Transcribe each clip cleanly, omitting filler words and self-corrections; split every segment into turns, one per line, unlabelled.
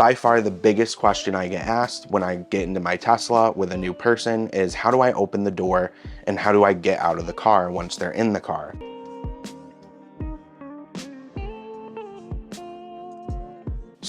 By far the biggest question I get asked when I get into my Tesla with a new person is how do I open the door and how do I get out of the car once they're in the car?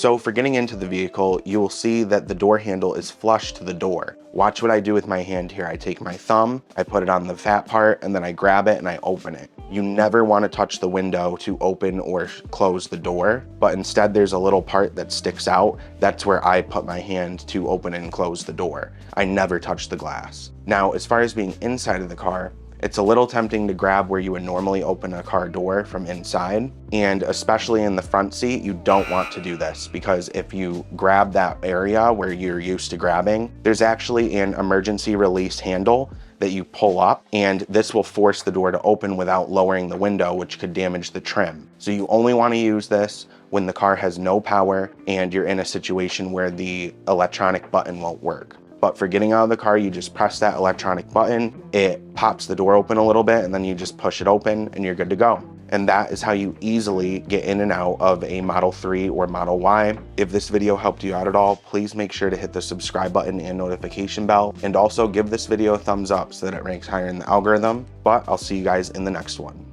So for getting into the vehicle, you will see that the door handle is flush to the door. Watch what I do with my hand here. I take my thumb, I put it on the fat part, and then I grab it and I open it. You never want to touch the window to open or close the door, but instead there's a little part that sticks out. That's where I put my hand to open and close the door. I never touch the glass. Now, as far as being inside of the car, it's a little tempting to grab where you would normally open a car door from inside. And especially in the front seat, you don't want to do this because if you grab that area where you're used to grabbing, there's actually an emergency release handle that you pull up, and this will force the door to open without lowering the window, which could damage the trim. So you only want to use this when the car has no power and you're in a situation where the electronic button won't work. But for getting out of the car, you just press that electronic button, it pops the door open a little bit, and then you just push it open and you're good to go. And that is how you easily get in and out of a Model 3 or Model Y. If this video helped you out at all, please make sure to hit the subscribe button and notification bell, and also give this video a thumbs up so that it ranks higher in the algorithm. But I'll see you guys in the next one.